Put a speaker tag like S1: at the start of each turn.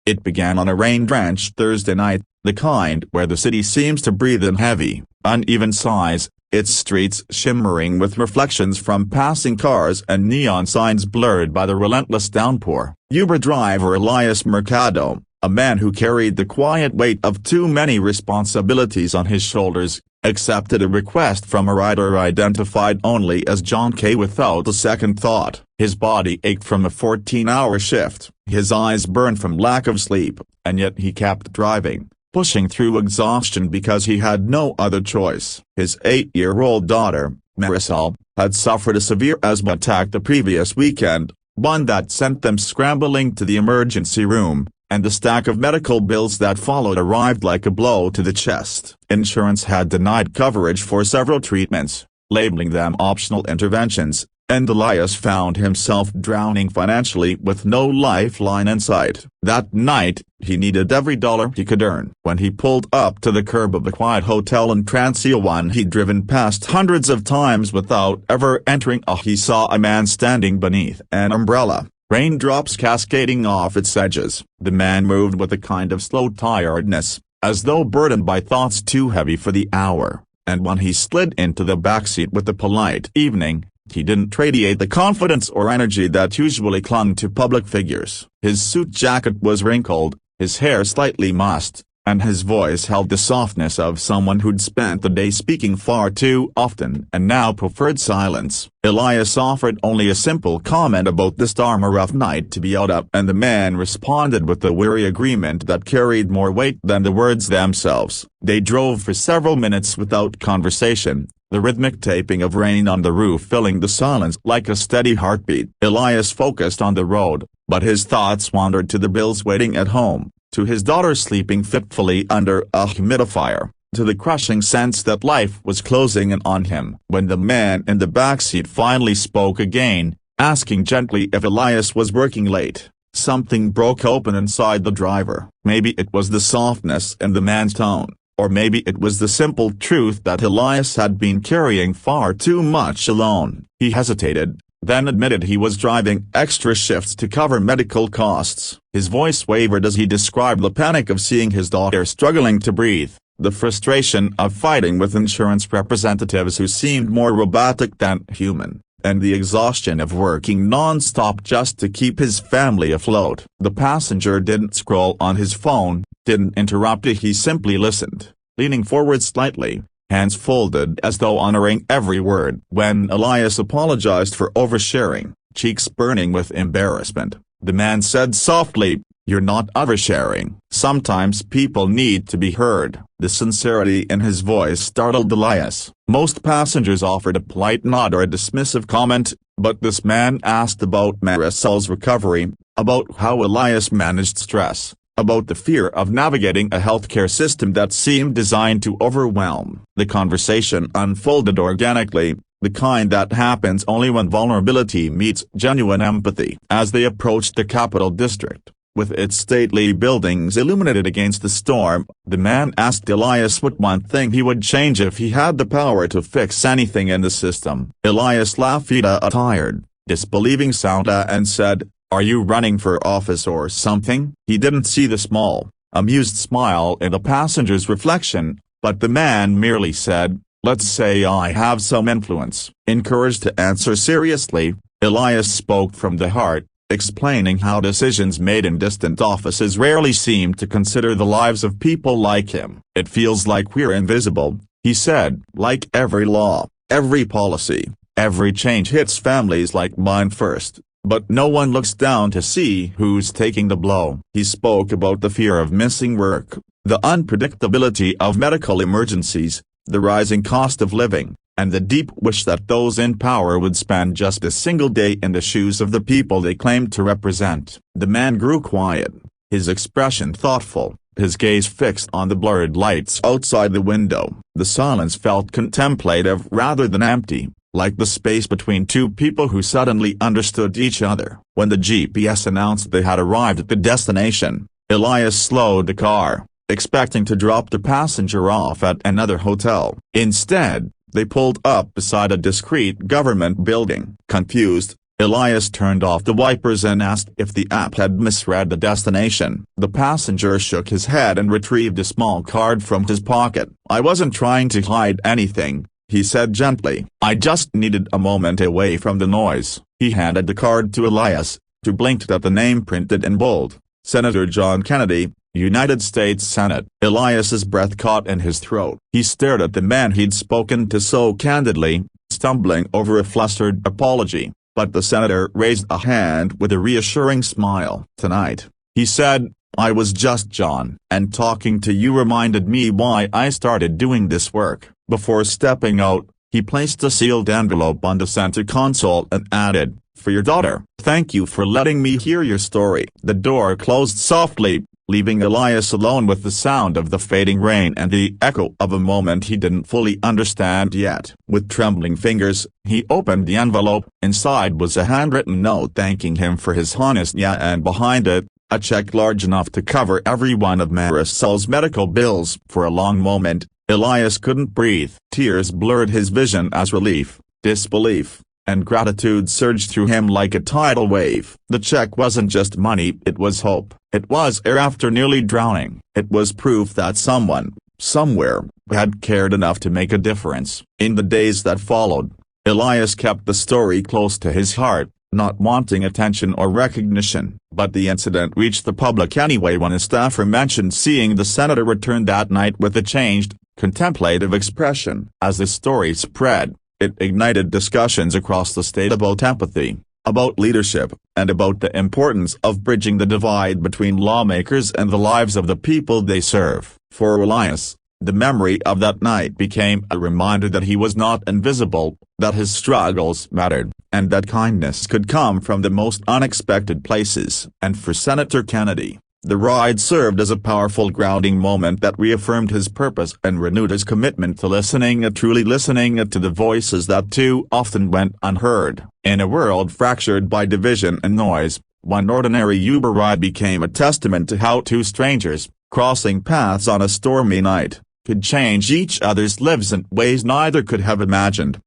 S1: It began on a rain-drenched Thursday night, the kind where the city seems to breathe in heavy, uneven sighs, its streets shimmering with reflections from passing cars and neon signs blurred by the relentless downpour. Uber driver Elias Mercado, a man who carried the quiet weight of too many responsibilities on his shoulders, accepted a request from a rider identified only as John K. without a second thought. His body ached from a 14-hour shift, his eyes burned from lack of sleep, and yet he kept driving, pushing through exhaustion because he had no other choice. His 8-year-old daughter, Marisol, had suffered a severe asthma attack the previous weekend, one that sent them scrambling to the emergency room, and the stack of medical bills that followed arrived like a blow to the chest. Insurance had denied coverage for several treatments, labeling them optional interventions, and Elias found himself drowning financially with no lifeline in sight. That night, he needed every dollar he could earn. When he pulled up to the curb of a quiet hotel in Transia, one he'd driven past hundreds of times without ever entering, he saw a man standing beneath an umbrella, raindrops cascading off its edges. The man moved with a kind of slow tiredness, as though burdened by thoughts too heavy for the hour, and when he slid into the backseat with a polite "evening," he didn't radiate the confidence or energy that usually clung to public figures. His suit jacket was wrinkled, his hair slightly mussed, and his voice held the softness of someone who'd spent the day speaking far too often and now preferred silence. Elias offered only a simple comment about the storm, a rough night to be out of, and the man responded with a weary agreement that carried more weight than the words themselves. They drove for several minutes without conversation, the rhythmic tapping of rain on the roof filling the silence like a steady heartbeat. Elias focused on the road, but his thoughts wandered to the bills waiting at home, to his daughter sleeping fitfully under a humidifier, to the crushing sense that life was closing in on him. When the man in the backseat finally spoke again, asking gently if Elias was working late, something broke open inside the driver. Maybe it was the softness in the man's tone, or maybe it was the simple truth that Elias had been carrying far too much alone. He hesitated, then admitted he was driving extra shifts to cover medical costs. His voice wavered as he described the panic of seeing his daughter struggling to breathe, the frustration of fighting with insurance representatives who seemed more robotic than human, and the exhaustion of working non-stop just to keep his family afloat. The passenger didn't scroll on his phone, didn't interrupt, he simply listened, leaning forward slightly, hands folded as though honoring every word. When Elias apologized for oversharing, cheeks burning with embarrassment, the man said softly, "You're not oversharing. Sometimes people need to be heard." The sincerity in his voice startled Elias. Most passengers offered a polite nod or a dismissive comment, but this man asked about Marisol's recovery, about how Elias managed stress, about the fear of navigating a healthcare system that seemed designed to overwhelm. The conversation unfolded organically, the kind that happens only when vulnerability meets genuine empathy. As they approached the Capital District, with its stately buildings illuminated against the storm, the man asked Elias what one thing he would change if he had the power to fix anything in the system. Elias laughed a tired, disbelieving sound and said, "Are you running for office or something?" He didn't see the small, amused smile in the passenger's reflection, but the man merely said, "Let's say I have some influence." Encouraged to answer seriously, Elias spoke from the heart, explaining how decisions made in distant offices rarely seem to consider the lives of people like him. "It feels like we're invisible," he said. "Like every law, every policy, every change hits families like mine first, but no one looks down to see who's taking the blow." He spoke about the fear of missing work, the unpredictability of medical emergencies, the rising cost of living, and the deep wish that those in power would spend just a single day in the shoes of the people they claimed to represent. The man grew quiet, his expression thoughtful, his gaze fixed on the blurred lights outside the window. The silence felt contemplative rather than empty, like the space between two people who suddenly understood each other. When the GPS announced they had arrived at the destination, Elias slowed the car, expecting to drop the passenger off at another hotel. Instead, they pulled up beside a discreet government building. Confused, Elias turned off the wipers and asked if the app had misread the destination. The passenger shook his head and retrieved a small card from his pocket. "I wasn't trying to hide anything," he said gently. "I just needed a moment away from the noise." He handed the card to Elias, who blinked at the name printed in bold. Senator John Kennedy, United States Senate. Elias's breath caught in his throat. He stared at the man he'd spoken to so candidly, stumbling over a flustered apology. But the senator raised a hand with a reassuring smile. "Tonight," he said, "I was just John. And talking to you reminded me why I started doing this work." Before stepping out, he placed a sealed envelope on the center console and added, "For your daughter. Thank you for letting me hear your story." The door closed softly, leaving Elias alone with the sound of the fading rain and the echo of a moment he didn't fully understand yet. With trembling fingers, he opened the envelope. Inside was a handwritten note thanking him for his honest yeah, and behind it, a check large enough to cover every one of Marisol's medical bills. For a long moment, Elias couldn't breathe. Tears blurred his vision as relief, disbelief, and gratitude surged through him like a tidal wave. The check wasn't just money, it was hope. It was air after nearly drowning. It was proof that someone, somewhere, had cared enough to make a difference. In the days that followed, Elias kept the story close to his heart, not wanting attention or recognition. But the incident reached the public anyway when a staffer mentioned seeing the senator return that night with a changed, contemplative expression. As the story spread, it ignited discussions across the state about empathy, about leadership, and about the importance of bridging the divide between lawmakers and the lives of the people they serve. For Elias, the memory of that night became a reminder that he was not invisible, that his struggles mattered, and that kindness could come from the most unexpected places. And for Senator Kennedy, the ride served as a powerful grounding moment that reaffirmed his purpose and renewed his commitment to listening, truly listening to the voices that too often went unheard. In a world fractured by division and noise, one ordinary Uber ride became a testament to how two strangers, crossing paths on a stormy night, could change each other's lives in ways neither could have imagined.